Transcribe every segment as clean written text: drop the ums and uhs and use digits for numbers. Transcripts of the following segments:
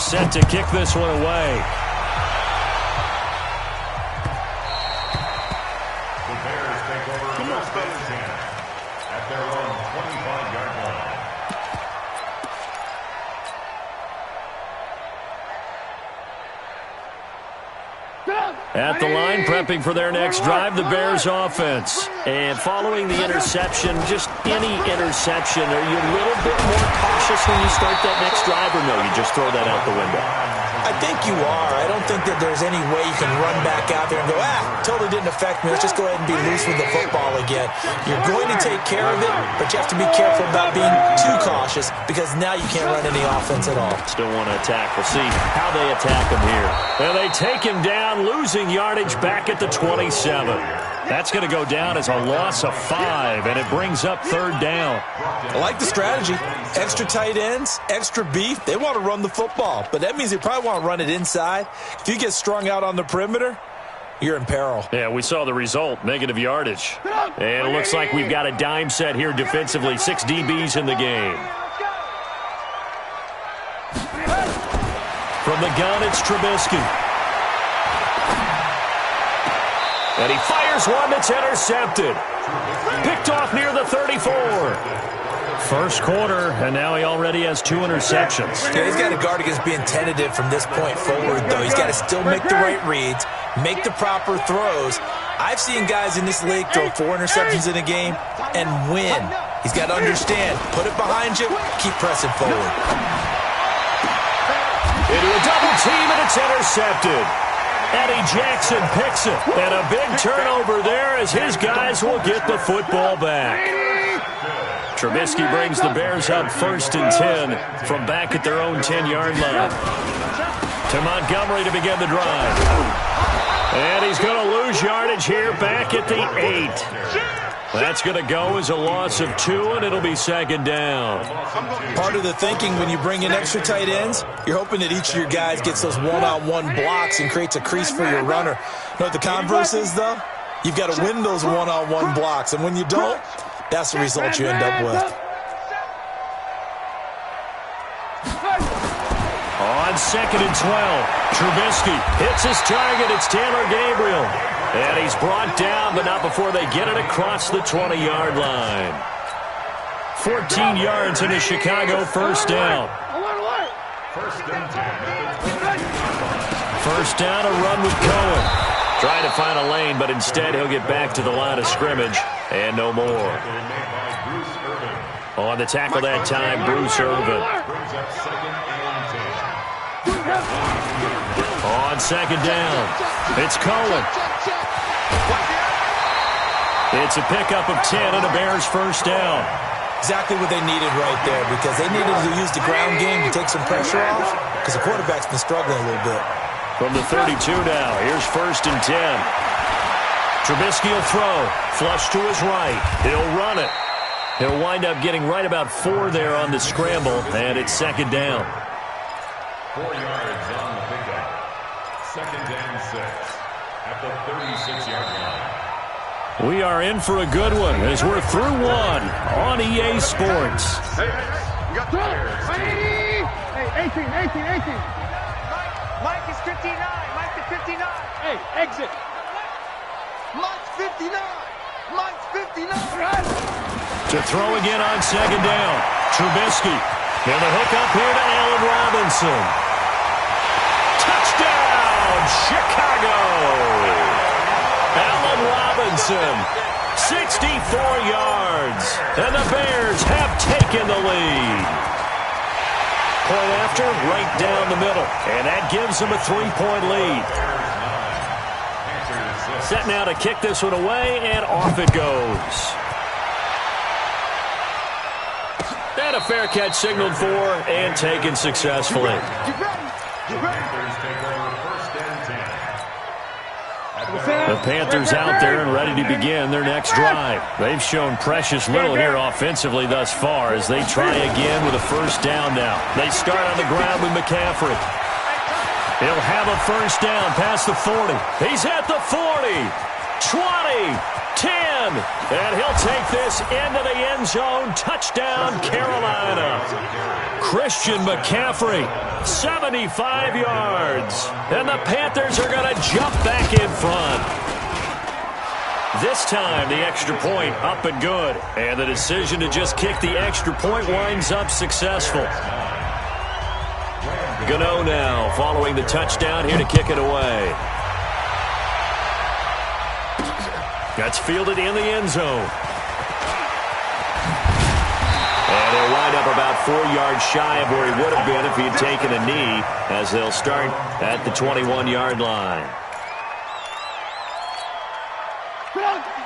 set to kick this one away. The Bears take over first and 10 at their own 25-yard line. At the line, prepping for their next drive, the Bears offense. And following the interception, just any interception, are you a little bit more cautious when you start that next drive, or no, you just throw that out the window? I think you are. I don't think that there's any way you can run back out there and go, totally didn't affect me. Let's just go ahead and be loose with the football again. You're going to take care of it, but you have to be careful about being too cautious because now you can't run any offense at all. Still want to attack. We'll see how they attack him here. And they take him down, losing yardage back at the 27. That's going to go down as a loss of 5, and it brings up third down. I like the strategy. Extra tight ends, extra beef. They want to run the football, but that means they probably want to run it inside. If you get strung out on the perimeter, you're in peril. Yeah, we saw the result, negative yardage. And it looks like we've got a dime set here defensively. 6 DBs in the game. From the gun, it's Trubisky. And he fires one that's intercepted. Picked off near the 34. First quarter, and now he already has 2 interceptions. Yeah, he's got to guard against being tentative from this point forward, though. He's got to still make the right reads, make the proper throws. I've seen guys in this league throw 4 interceptions in a game and win. He's got to understand, put it behind you, keep pressing forward. Into a double team, and it's intercepted. Eddie Jackson picks it, and a big turnover there as his guys will get the football back. Trubisky brings the Bears up 1st and 10 from back at their own 10-yard line. To Montgomery to begin the drive. And he's going to lose yardage here back at the 8. That's going to go as a loss of 2, and it'll be 2nd down. Part of the thinking when you bring in extra tight ends, you're hoping that each of your guys gets those one-on-one blocks and creates a crease for your runner. You know what the converse is, though? You've got to win those one-on-one blocks, and when you don't, that's the result you end up with. On 2nd and 12, Trubisky hits his target. It's Taylor Gabriel. And he's brought down, but not before they get it across the 20-yard line. 14 yards into Chicago, 1st down. First down, a run with Cohen. Trying to find a lane, but instead he'll get back to the line of scrimmage, and no more. On the tackle that time, Bruce Irvin. On 2nd down, it's Cohen. It's a pickup of 10 and a Bears 1st down. Exactly what they needed right there, because they needed to use the ground game to take some pressure off, because the quarterback's been struggling a little bit. From the 32 now, here's 1st and 10. Trubisky will throw. Flush to his right. He'll run it. He'll wind up getting right about 4 there on the scramble, and it's 2nd down. 4 yards on the pickup. 2nd and 6 at the 36-yard line. We are in for a good one as we're through 1 on EA Sports. Hey, you got 18. Mike is 59. Mike is 59. Hey, exit. Mike's 59. Mike's 59. To throw again on 2nd down. Trubisky. And the hook up here to Allen Robinson. Touchdown, Chicago. Allen Robinson, 64 yards. And the Bears have taken the lead. Point after, right down the middle. And that gives them a 3-point lead. Set now to kick this one away, and off it goes. And a fair catch signaled for and taken successfully. The Panthers out there and ready to begin their next drive. They've shown precious little here offensively thus far as they try again with a 1st down now. They start on the ground with McCaffrey. He'll have a 1st down past the 40. He's at the 40. 20, 10, and he'll take this into the end zone. Touchdown, Carolina. Christian McCaffrey, 75 yards. And the Panthers are going to jump back in front. This time, the extra point up and good. And the decision to just kick the extra point winds up successful. Gano now following the touchdown here to kick it away. That's fielded in the end zone. And he'll wind up about 4 yards shy of where he would have been if he had taken a knee, as they'll start at the 21-yard line.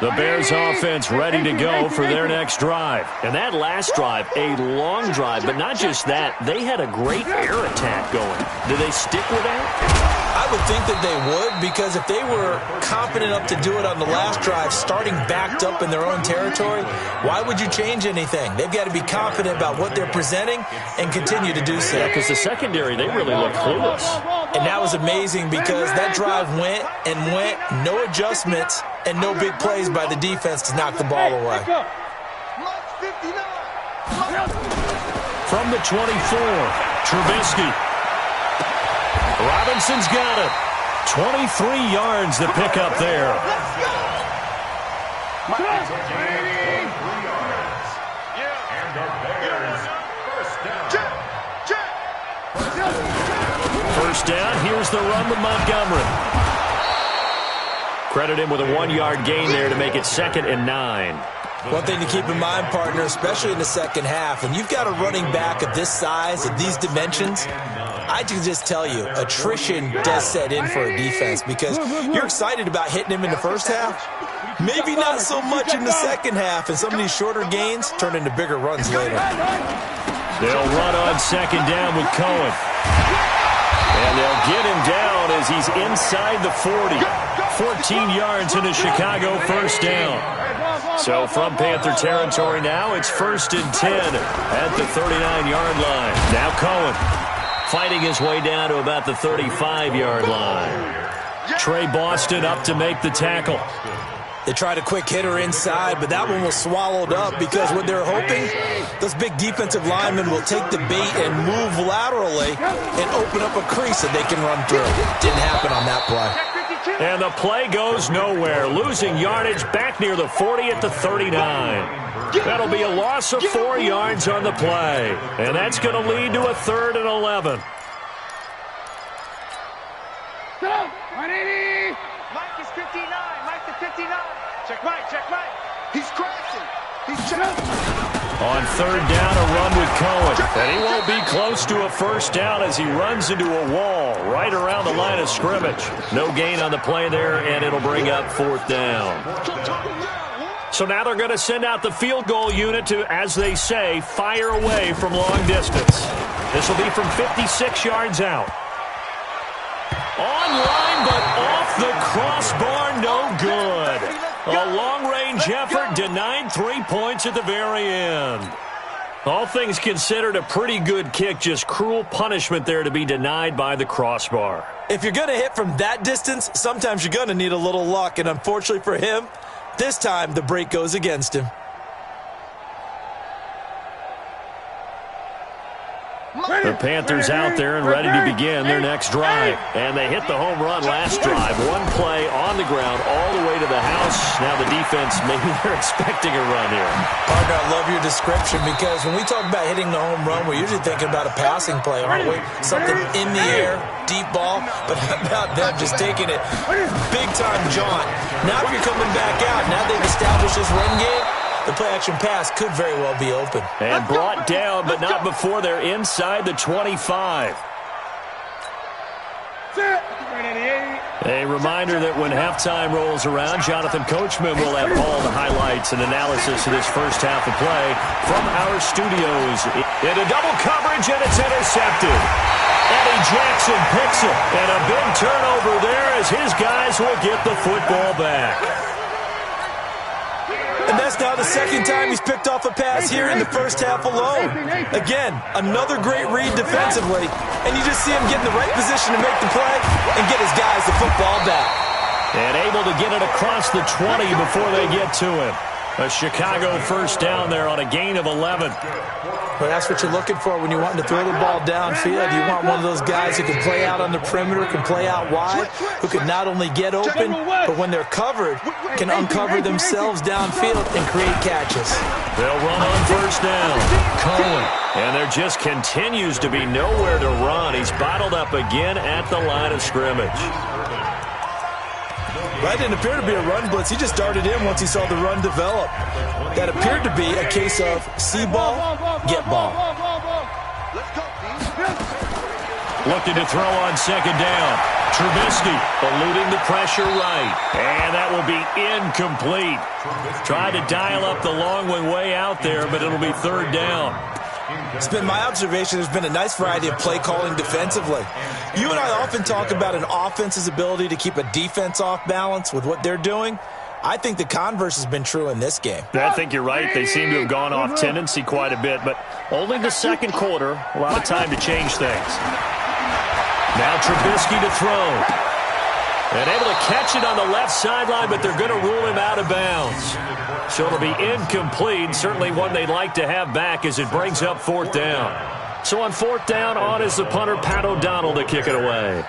The Bears offense ready to go for their next drive. And that last drive, a long drive, but not just that. They had a great air attack going. Do they stick with that? I would think that they would, because if they were confident enough to do it on the last drive, starting backed up in their own territory, why would you change anything? They've got to be confident about what they're presenting and continue to do so. Because the secondary, they really look clueless. And that was amazing because that drive went and went, no adjustments and no big plays by the defense to knock the ball away. From the 24, Trubisky. Robinson's got it. 23 yards to pick up there. First down, here's the run with Montgomery. Credit him with a 1-yard gain there to make it 2nd and 9. One thing to keep in mind, partner, especially in the second half, when you've got a running back of this size, of these dimensions, I can just tell you, attrition does set in for a defense because you're excited about hitting him in the first half. Maybe not so much in the second half, and some of these shorter gains turn into bigger runs later. They'll run on 2nd down with Cohen. And they'll get him down as he's inside the 40. 14 yards in a Chicago first down. So from Panther territory now, it's 1st and 10 at the 39-yard line. Now Cohen fighting his way down to about the 35-yard line. Trey Boston up to make the tackle. They tried a quick hitter inside, but that one was swallowed up because what they're hoping, those big defensive linemen will take the bait and move laterally and open up a crease that they can run through. Didn't happen on that play. And the play goes nowhere, losing yardage back near the 40 at the 39. That'll be a loss of 4 yards on the play. And that's going to lead to a 3rd and 11. Mike is 59. Mike to 59. Check Mike. Check Mike. He's crashing. He's checking. On 3rd down, a run with Cohen. And he won't be close to a first down as he runs into a wall right around the line of scrimmage. No gain on the play there, and it'll bring up 4th down. So now they're going to send out the field goal unit to, as they say, fire away from long distance. This will be from 56 yards out. Online, but off the crossbar, no good. A long-range effort denied 3 points at the very end. All things considered, a pretty good kick, just cruel punishment there to be denied by the crossbar. If you're going to hit from that distance, sometimes you're going to need a little luck, and unfortunately for him, this time the break goes against him. The Panthers out there and ready to begin their next drive. And they hit the home run last drive. One play on the ground all the way to the house. Now the defense, maybe they're expecting a run here. Partner, I love your description because when we talk about hitting the home run, we're usually thinking about a passing play, aren't we? Something in the air, deep ball. But how about them just taking it big-time jaunt? Now if you're coming back out, now they've established this run game, the play-action pass could very well be open. And brought down, but not before they're inside the 25. A reminder that when halftime rolls around, Jonathan Coachman will have all the highlights and analysis of this first half of play from our studios. Into double coverage, and it's intercepted. Eddie Jackson picks it, and a big turnover there as his guys will get the football back. And that's now the second time he's picked off a pass here in the first half alone. Again, another great read defensively, and you just see him get in the right position to make the play and get his guys the football back. And able to get it across the 20 before they get to him. A Chicago first down there on a gain of 11. Well, that's what you're looking for when you're wanting to throw the ball downfield. You want one of those guys who can play out on the perimeter, can play out wide, who can not only get open, but when they're covered, can uncover themselves downfield and create catches. They'll run on first down. Cohen. And there just continues to be nowhere to run. He's bottled up again at the line of scrimmage. That didn't appear to be a run blitz. He just darted in once he saw the run develop. That appeared to be a case of see ball, get ball. Looking to throw on second down. Trubisky eluding the pressure right. And that will be incomplete. Tried to dial up the long one way out there, but it'll be third down. It's been my observation there's been a nice variety of play calling defensively. You and I often talk about an offense's ability to keep a defense off balance with what they're doing. I think the converse has been true in this game. I think you're right. They seem to have gone off tendency quite a bit, but only the second quarter. A lot of time to change things. Now Trubisky to throw. And able to catch it on the left sideline, but they're going to rule him out of bounds. So it'll be incomplete. Certainly one they'd like to have back as it brings up fourth down. So on fourth down, on is the punter, Pat O'Donnell, to kick it away.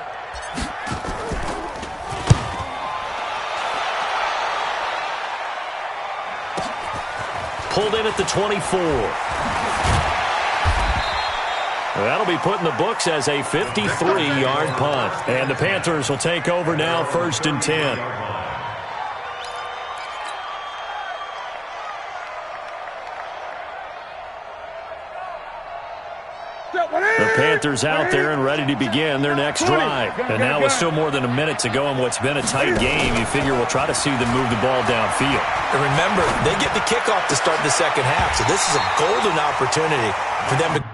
Pulled in at the 24. That'll be put in the books as a 53-yard punt. And the Panthers will take over now, first and 10. The Panthers out there and ready to begin their next drive. And now with still more than a minute to go in what's been a tight game, you figure we'll try to see them move the ball downfield. And remember, they get the kickoff to start the second half, so this is a golden opportunity for them to...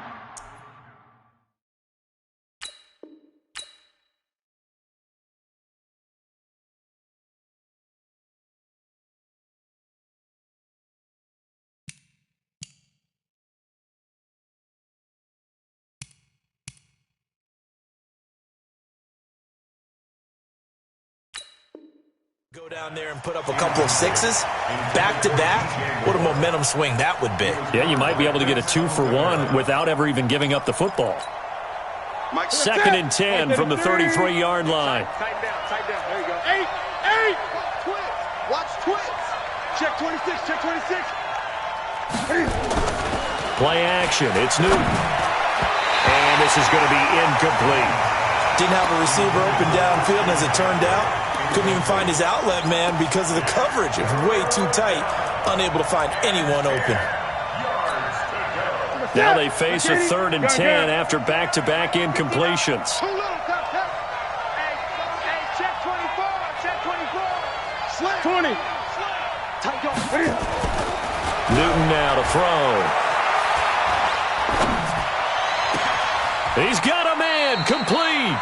go down there and put up a couple of sixes back-to-back. What a momentum swing that would be. Yeah, you might be able to get a 2-for-1 without ever even giving up the football. Second and 10 from the 33-yard line. Tighten down. There you go. Eight. Watch twits. Check 26, check 26. Play action. It's Newton. And this is going to be incomplete. Didn't have a receiver open downfield, and as it turned out, couldn't even find his outlet man because of the coverage. It was way too tight, unable to find anyone open. Now they face a third and 10 after back-to-back incompletions. Too little, Hey, check 24, check 24. Slant. 20. Tight go. Newton now to throw. He's got a man, complete.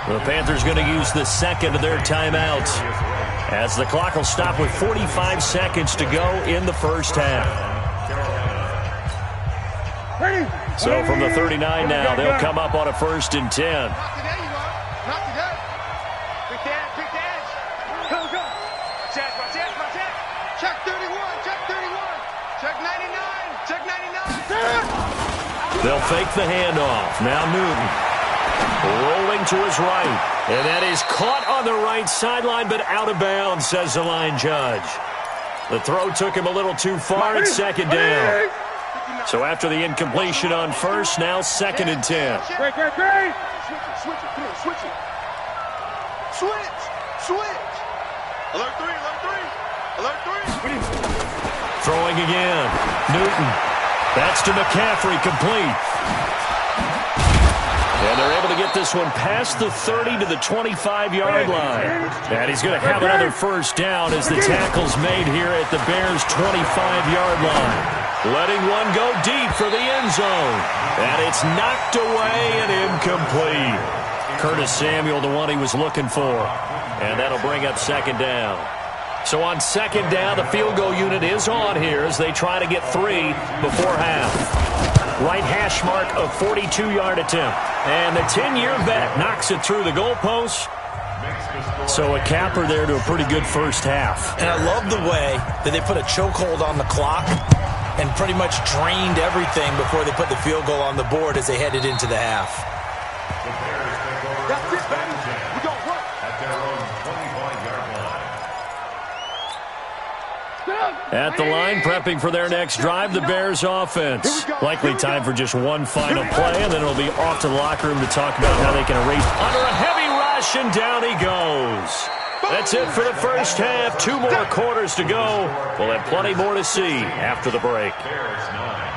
The Panthers going to use the second of their timeouts as the clock will stop with 45 seconds to go in the first half. So from the 39 now, they'll come up on a first and 10. Not today. Pick the edge. Go. Check. Check 31, check 99, check 99. They'll fake the handoff. Now Newton. Rolling to his right. And that is caught on the right sideline, but out of bounds, says the line judge. The throw took him a little too far. It's second down. So after the incompletion on first, now second and 10. Great. Switch it. Switch. Alert 3. Throwing again. Newton. That's to McCaffrey, complete. And they're able to get this one past the 30 to the 25-yard line. And he's going to have another first down as the tackle's made here at the Bears' 25-yard line. Letting one go deep for the end zone. And it's knocked away and incomplete. Curtis Samuel, the one he was looking for. And that'll bring up second down. So on second down, the field goal unit is on here as they try to get 3 before half. Right hash mark of 42-yard attempt. And the 10-year vet knocks it through the goalpost. So a capper there to a pretty good first half. And I love the way that they put a chokehold on the clock and pretty much drained everything before they put the field goal on the board as they headed into the half. That's it, baby. We gon' work. At their own 25-yard line. At the line, prepping for their next drive, the Bears offense. Likely time for just one final play, and then it'll be off to the locker room to talk about how they can erase under a heavy rush, and down he goes. That's it for the first half. 2 more quarters to go. We'll have plenty more to see after the break. Bears 9.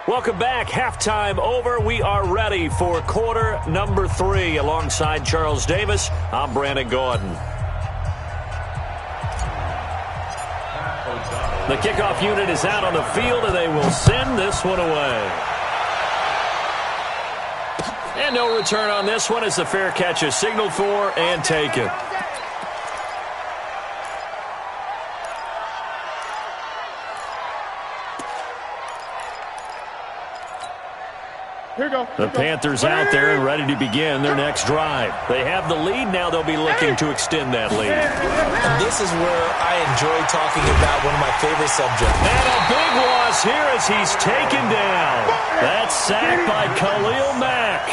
Welcome back. Halftime over. We are ready for quarter number 3. Alongside Charles Davis, I'm Brandon Gordon. The kickoff unit is out on the field, and they will send this one away. And no return on this one as the fair catch is signaled for and taken. Here we go. The Panthers out there and ready to begin their next drive. They have the lead. Now they'll be looking to extend that lead. And this is where I enjoy talking about one of my favorite subjects. And a big loss here as he's taken down. That's sacked by Khalil Mack.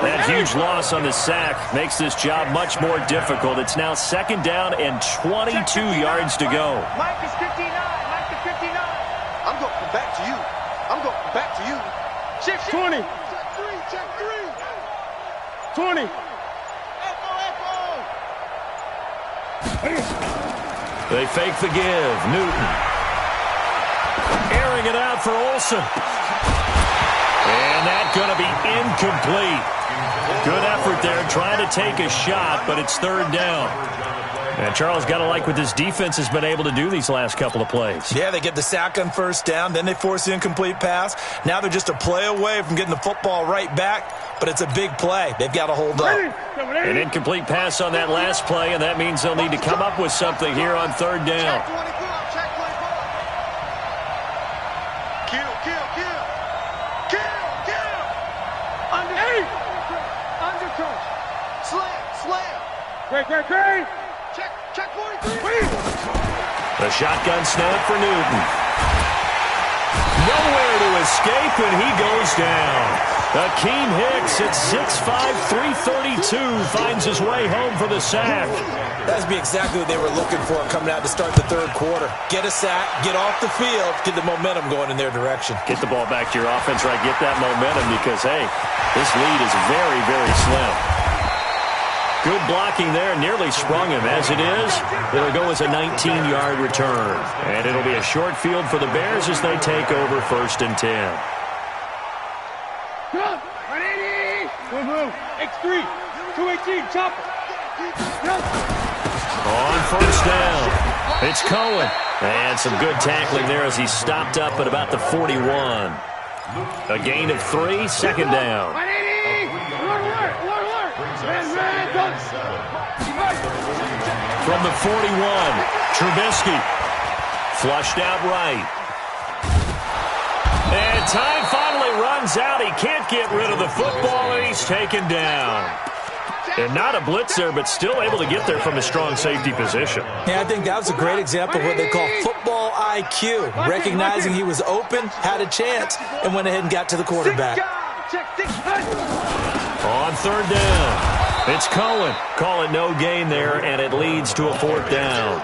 That huge loss on the sack makes this job much more difficult. It's now 2nd down and 22 yards to go. Mike is 59. Mike is 59. I'm going to come back to you. I'm going to come back to you. Shift 20. Check 3. Check 3. 20. They fake the give. Newton. Airing it out for Olsen. And that's going to be incomplete. Good effort there trying to take a shot, but it's 3rd down. And Charles, got to like what this defense has been able to do these last couple of plays. Yeah, they get the sack on 1st down, then they force the incomplete pass. Now they're just a play away from getting the football right back, but it's a big play. They've got to hold up. An incomplete pass on that last play, and that means they'll need to come up with something here on 3rd down. Check 24. Check 24. Kill, kill, kill. Kill, kill. Under. Undercut. Slam. Great. Check 43. The shotgun snap for Newton. Nowhere to escape, and he goes down. Akeem Hicks at 6'5", 332 finds his way home for the sack. That'd be exactly what they were looking for coming out to start the 3rd quarter. Get a sack, get off the field, get the momentum going in their direction. Get the ball back to your offense, right? Get that momentum because, hey, this lead is very, very slim. Good blocking there, nearly sprung him. As it is, it'll go as a 19-yard return. And it'll be a short field for the Bears as they take over 1st and 10. X3. 218. Chopper. On 1st down, it's Cohen. And some good tackling there as he stopped up at about the 41. A gain of 3, 2nd down. From the 41, Trubisky. Flushed out right. And time finally runs out. He can't get rid of the football, and he's taken down. And not a blitz there, but still able to get there from a strong safety position. Yeah, I think that was a great example of what they call football IQ. Recognizing he was open, had a chance, and went ahead and got to the quarterback. On 3rd down, it's Cohen. Call it no gain there, and it leads to a 4th down.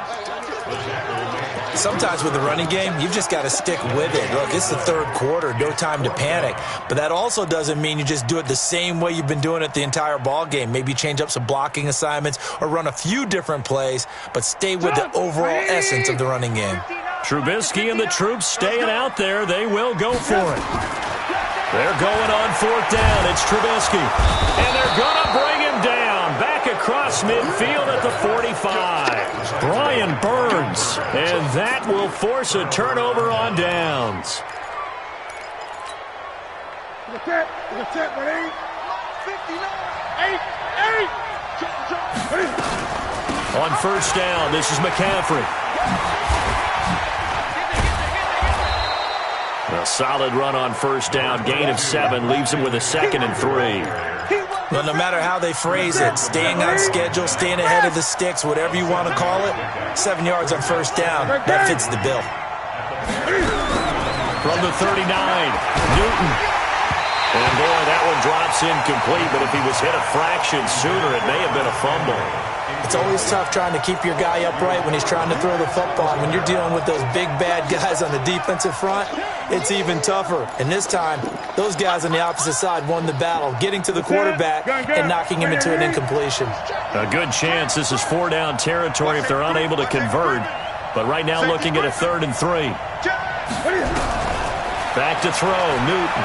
Sometimes with the running game, you've just got to stick with it. Look, it's the 3rd quarter, no time to panic. But that also doesn't mean you just do it the same way you've been doing it the entire ball game. Maybe change up some blocking assignments or run a few different plays, but stay with the overall essence of the running game. Trubisky and the troops staying out there. They will go for it. They're going on 4th down. It's Trubisky. And they're going to bring him down. Back across midfield at the 45. Brian Burns. And that will force a turnover on downs. On 1st down, this is McCaffrey. A solid run on first down. Gain of 7 leaves him with a 2nd and 3. Well, no matter how they phrase it, staying on schedule, staying ahead of the sticks, whatever you want to call it, 7 yards on first down, that fits the bill. From the 39, Newton. And boy, that one drops incomplete, but if he was hit a fraction sooner, it may have been a fumble. It's always tough trying to keep your guy upright when he's trying to throw the football. When you're dealing with those big, bad guys on the defensive front, it's even tougher. And this time, those guys on the opposite side won the battle, getting to the quarterback and knocking him into an incompletion. A good chance this is 4-down territory if they're unable to convert. But right now looking at a 3rd and 3. Back to throw, Newton.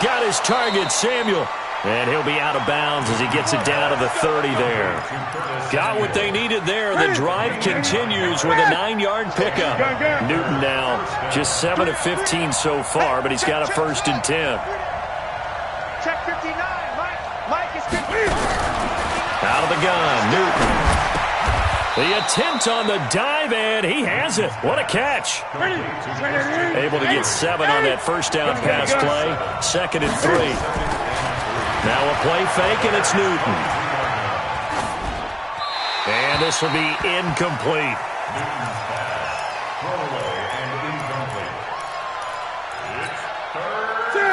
Got his target, Samuel. And he'll be out of bounds as he gets it down to the 30 there. Got what they needed there. The drive continues with a 9-yard pickup. Newton now just 7 of 15 so far, but he's got a 1st and 10. Check 59. Mike is 50. Out of the gun, Newton. The attempt on the dive, and he has it. What a catch. Able to get 7 on that first down pass play. 2nd and 3. Now a play fake, and it's Newton. And this will be incomplete.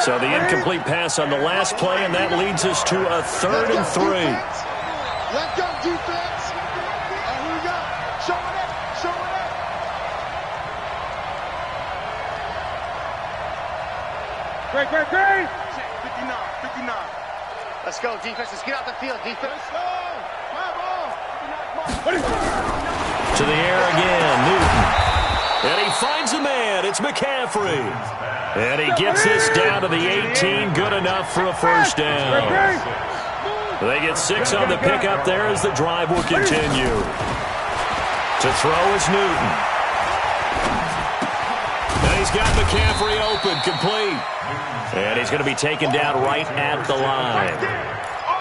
So the incomplete pass on the last play, and that leads us to a 3rd and 3. Let's go, defense. Here we go. Show it up. Show it up. Great. 59. Let's go, defense. Let's get out the field, defense. Let's go. To the air again, Newton. And he finds a man. It's McCaffrey. And he gets this down to the 18. Good enough for a 1st down. They get 6 on the pickup there as the drive will continue. To throw is Newton. And he's got McCaffrey open, complete. And he's going to be taken down right at the line.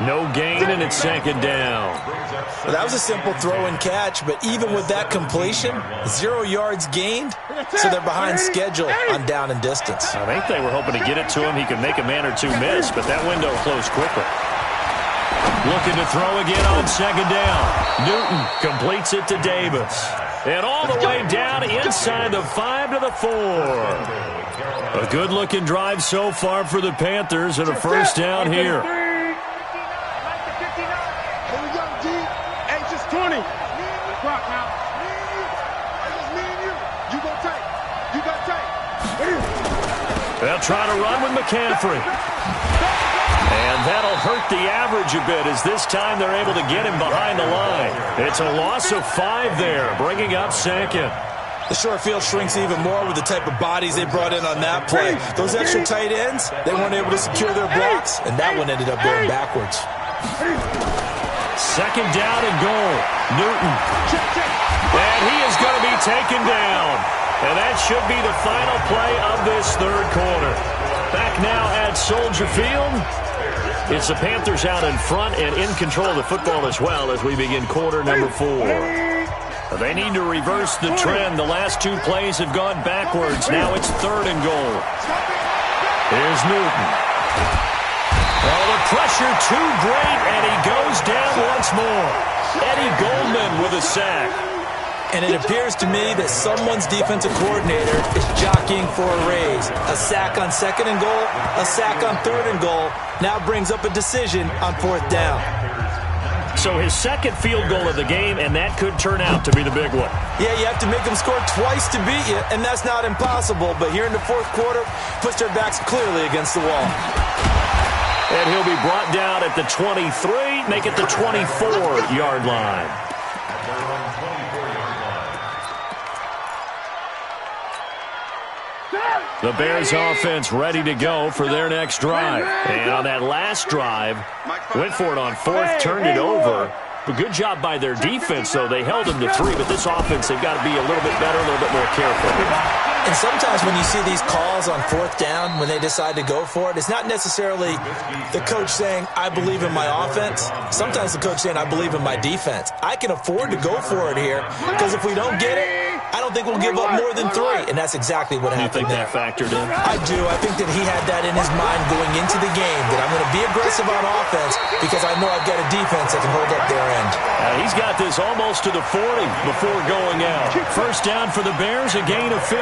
No gain, and it's 2nd down. Well, that was a simple throw and catch, but even with that completion, 0 yards gained, so they're behind schedule on down and distance. I think they were hoping to get it to him. He could make a man or two miss, but that window closed quickly. Looking to throw again on 2nd down. Newton completes it to Davis. And all the way down inside the 5 to the 4. A good-looking drive so far for the Panthers and a 1st down here. 20. You go take. They'll try to run with McCaffrey. And that'll hurt the average a bit as this time they're able to get him behind the line. It's a loss of 5 there, bringing up 2nd. The short field shrinks even more with the type of bodies they brought in on that play. Those extra tight ends, they weren't able to secure their blocks, and that one ended up going backwards. 2nd down and goal. Newton. And he is going to be taken down. And that should be the final play of this 3rd quarter. Back now at Soldier Field. It's the Panthers out in front and in control of the football as well as we begin quarter number 4. They need to reverse the trend. The last 2 plays have gone backwards. Now it's 3rd and goal. Here's Newton. Oh, the pressure too great, and he goes down once more. Eddie Goldman with a sack. And it appears to me that someone's defensive coordinator is jockeying for a raise. A sack on 2nd and goal, a sack on 3rd and goal, now brings up a decision on 4th down. So his 2nd field goal of the game, and that could turn out to be the big one. Yeah, you have to make them score twice to beat you, and that's not impossible. But here in the 4th quarter, puts their backs clearly against the wall. And he'll be brought down at the 23, make it the 24-yard line. The Bears offense ready to go for their next drive. And on that last drive, went for it on 4th, turned it over. But good job by their defense, though. They held them to 3, but this offense, they've got to be a little bit better, a little bit more careful. And sometimes when you see these calls on 4th down, when they decide to go for it, it's not necessarily the coach saying, I believe in my offense. Sometimes the coach saying, I believe in my defense. I can afford to go for it here, because if we don't get it, I don't think we'll give up more than 3, and that's exactly what happened there. You think that factored in? I do. I think that he had that in his mind going into the game, that I'm going to be aggressive on offense because I know I've got a defense that can hold up their end. He's got this almost to the 40 before going out. First down for the Bears, a gain of 15.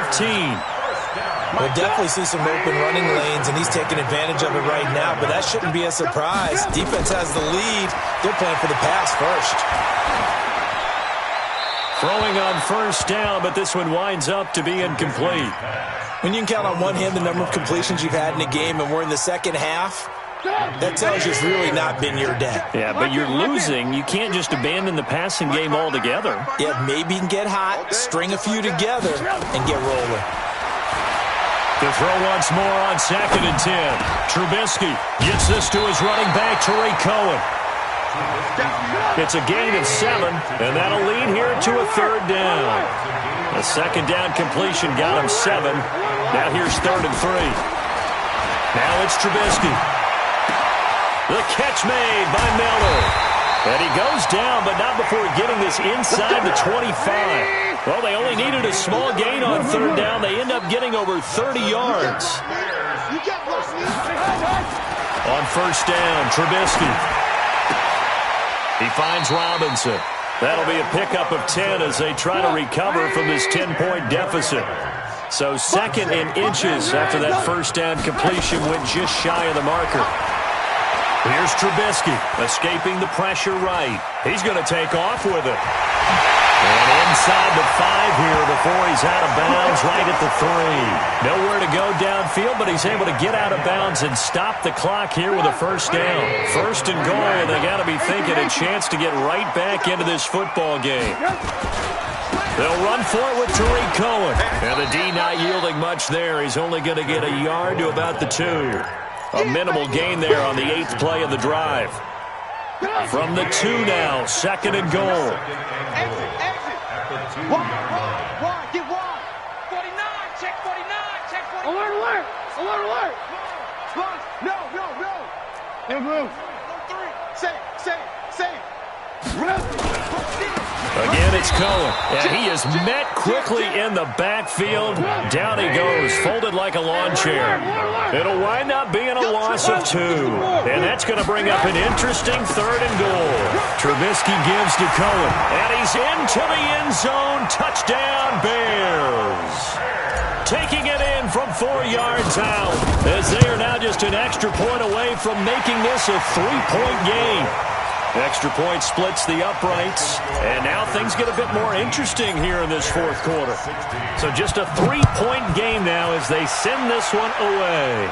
We'll definitely see some open running lanes, and he's taking advantage of it right now, but that shouldn't be a surprise. Defense has the lead. They're playing for the pass first. Throwing on first down, but this one winds up to be incomplete. When you can count on one hand the number of completions you've had in a game, and we're in the second half, that tells you it's really not been your day. Yeah, but you're losing. You can't just abandon the passing game altogether. Yeah, maybe you can get hot, string a few together, and get rolling. To throw once more on 2nd and 10. Trubisky gets this to his running back, Tariq Cohen. It's a gain of 7, and that'll lead here to a 3rd down. A 2nd down completion got him 7. Now here's 3rd and 3. Now it's Trubisky. The catch made by Miller. And he goes down, but not before getting this inside the 25. Well, they only needed a small gain on 3rd down. They end up getting over 30 yards. On first down, Trubisky. He finds Robinson. That'll be a pickup of 10 as they try to recover from this 10-point deficit. So 2nd and inches after that first down completion went just shy of the marker. Here's Trubisky, escaping the pressure right. He's going to take off with it. And inside the 5 here before he's out of bounds right at the 3. Nowhere to go downfield, but he's able to get out of bounds and stop the clock here with a first down. 1st and goal, and they got to be thinking a chance to get right back into this football game. They'll run for it with Tariq Cohen. And the D not yielding much there. He's only going to get a yard to about the 2. A minimal gain there on the 8th play of the drive. From the 2 now, 2nd and goal. Wide, get wide. 49, check 49, check 49. Alert. No. Move. 3, safe. Again, it's Cohen. And he is met quickly in the backfield. Down he goes, folded like a lawn chair. It'll wind up being a loss of 2. And that's going to bring up an interesting 3rd and goal. Trubisky gives to Cohen. And he's into the end zone. Touchdown, Bears. Taking it in from 4 yards out. As they are now just an extra point away from making this a 3-point game. Extra point splits the uprights, and now things get a bit more interesting here in this 4th quarter. So just a 3-point game now as they send this one away.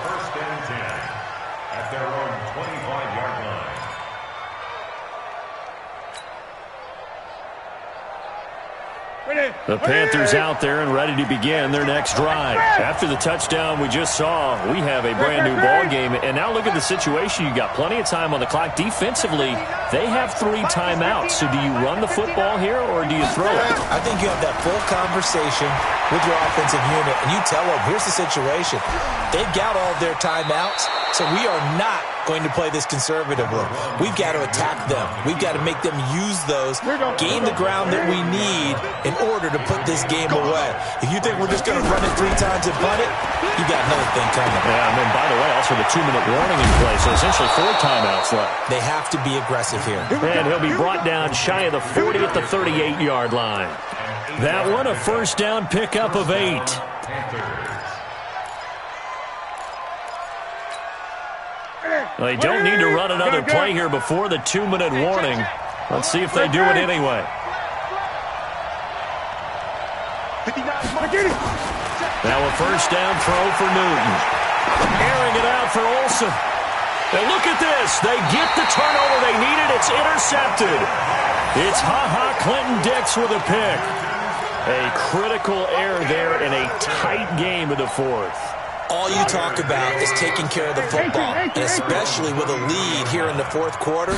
First and 10 at their own 25-yard line. The Panthers out there and ready to begin their next drive. After the touchdown we just saw, we have a brand new ball game. And now look at the situation. You got plenty of time on the clock. Defensively, they have 3 timeouts. So do you run the football here or do you throw it? I think you have that full conversation with your offensive unit, and you tell them, here's the situation. They've got all of their timeouts, so we are not going to play this conservatively. We've got to attack them. We've got to make them use those, gain the ground that we need in order to put this game away. If you think we're just going to run it 3 times and punt it, you got another thing coming. Yeah, and then, by the way, also the 2-minute warning in play, so essentially 4 timeouts left. They have to be aggressive here. And he'll be brought down shy of the 40 at the 38-yard line. That one, a first down pickup of 8. They don't need to run another play here before the 2-minute warning. Let's see if they do it anyway. Now a first down throw for Newton. Airing it out for Olsen. And look at this. They get the turnover they needed. It's intercepted. It's Clinton-Dix with a pick. A critical error there in a tight game of the 4th. All you talk about is taking care of the football, and especially with a lead here in the 4th quarter,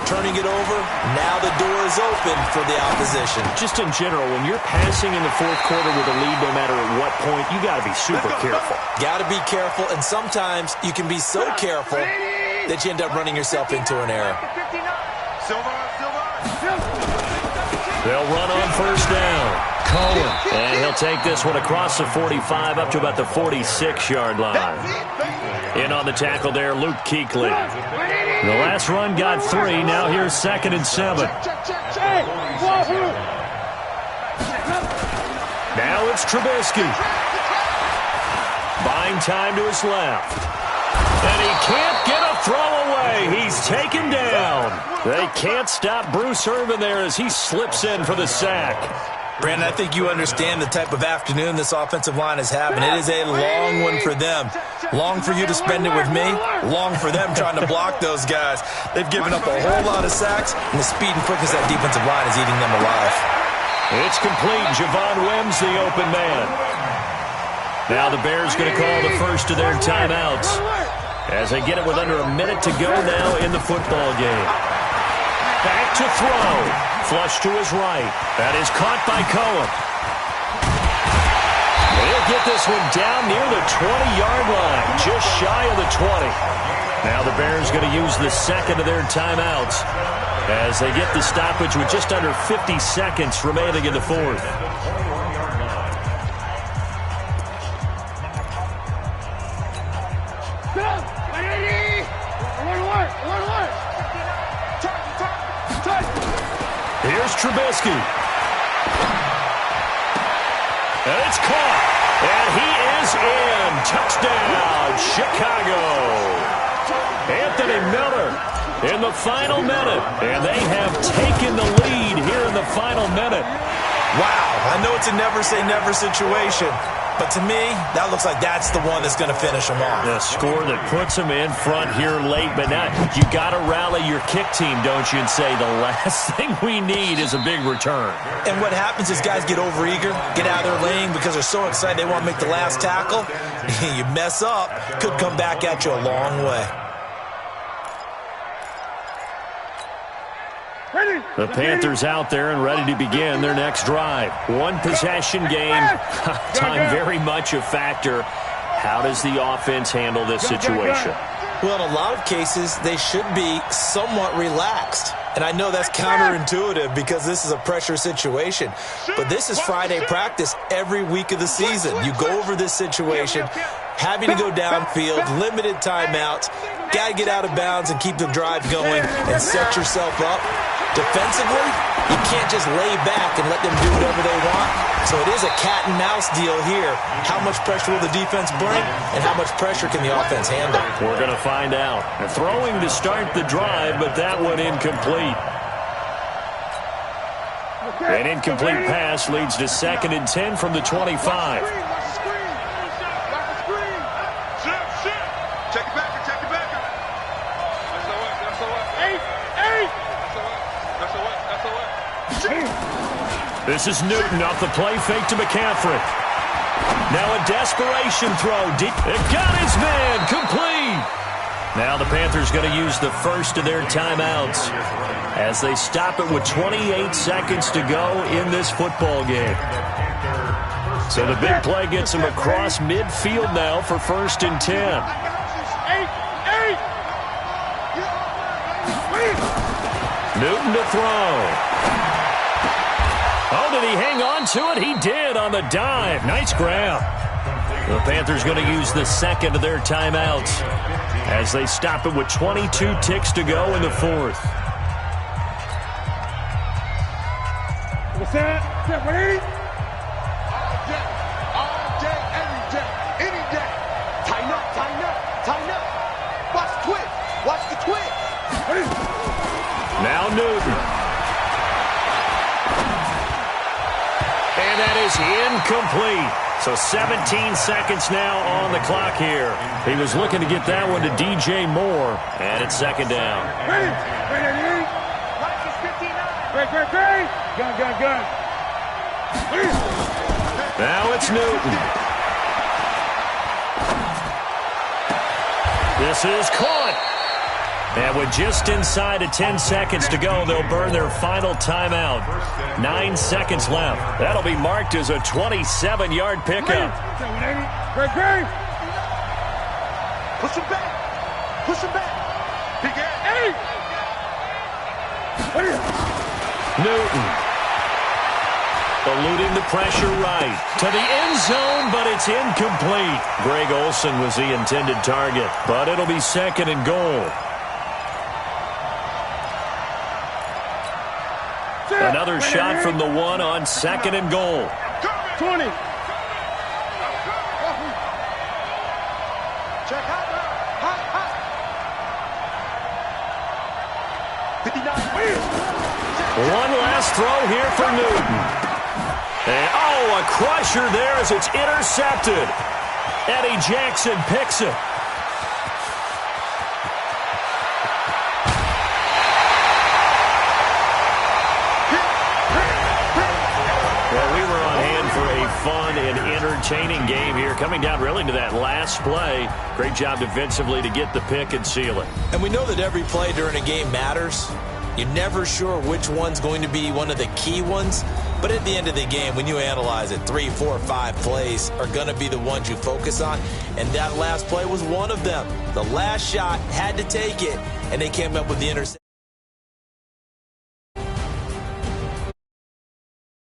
turning it over, now the door is open for the opposition. Just in general, when you're passing in the 4th quarter with a lead, no matter at what point, you got to be super careful. Got to be careful, and sometimes you can be so careful that you end up running yourself into an error. They'll run on first down. Cohen, and he'll take this one across the 45 up to about the 46-yard line. In on the tackle there, Luke Kuechly. The last run got 3. Now here's 2nd and 7. Now it's Trubisky. Buying time to his left. And he can't get a throw away. He's taken down. They can't stop Bruce Irvin there as he slips in for the sack. Brandon, I think you understand the type of afternoon this offensive line is having. It is a long one for them. Long for you to spend it with me. Long for them trying to block those guys. They've given up a whole lot of sacks, and the speed and quickness of that defensive line is eating them alive. It's complete. Javon Wims, the open man. Now the Bears going to call the first of their timeouts as they get it with under a minute to go now in the football game. Back to throw. Flush to his right. That is caught by Cohen. He'll get this one down near the 20-yard line, just shy of the 20. Now the Bears going to use the second of their timeouts as they get the stoppage with just under 50 seconds remaining in the fourth. Here's Trubisky. And it's caught. And he is in. Touchdown, Chicago. Anthony Miller in the final minute. And they have taken the lead here in the final minute. Wow, I know it's a never-say-never situation, but to me, that looks like that's the one that's going to finish them off. The score that puts them in front here late, but now you got to rally your kick team, don't you, and say the last thing we need is a big return. And what happens is guys get overeager, get out of their lane because they're so excited they want to make the last tackle. You mess up, could come back at you a long way. The Panthers out there and ready to begin their next drive. One possession game. Time very much a factor. How does the offense handle this situation? Well, in a lot of cases, they should be somewhat relaxed. And I know that's counterintuitive because this is a pressure situation. But this is Friday practice every week of the season. You go over this situation, having to go downfield, limited timeouts, got to get out of bounds and keep the drive going and set yourself up. Defensively, you can't just lay back and let them do whatever they want. So it is a cat and mouse deal here. How much pressure will the defense bring and how much pressure can the offense handle? We're going to find out. Throwing to start the drive, but that one incomplete. An incomplete pass leads to 2nd and 10 from the 25. This is Newton off the play fake to McCaffrey. Now a desperation throw. Deep. It got his man. Complete. Now the Panthers going to use the first of their timeouts as they stop it with 28 seconds to go in this football game. So the big play gets him across midfield now for 1st and 10. Newton to throw. Oh, did he hang on to it? He did on the dive. Nice grab. The Panthers going to use the second of their timeouts as they stop it with 22 ticks to go in the fourth. What's that? Ready? All day, every day, any day. Tighten up, tighten up, tighten up. Watch the twist. Watch the twist. Now Newton. And that is incomplete. So 17 seconds now on the clock here. He was looking to get that one to DJ Moore. And it's 2nd down. Ready? Great. Gun. Now it's Newton. This is caught. And with just inside of 10 seconds to go, they'll burn their final timeout. 9 seconds left. That'll be marked as a 27-yard pickup. Great. Push him back. Newton. Eluding the pressure right. To the end zone, but it's incomplete. Greg Olsen was the intended target, but it'll be 2nd and goal. Another shot from the 1 on 2nd and goal. 20. Check hot. 59. One last throw here for Newton. And, oh, a crusher there as it's intercepted. Eddie Jackson picks it. Well, we were on hand for a fun and entertaining game here, coming down really to that last play. Great job defensively to get the pick and seal it. And we know that every play during a game matters. You're never sure which one's going to be one of the key ones. But at the end of the game, when you analyze it, 3, 4, 5 plays are going to be the ones you focus on. And that last play was one of them. The last shot had to take it, and they came up with the interception.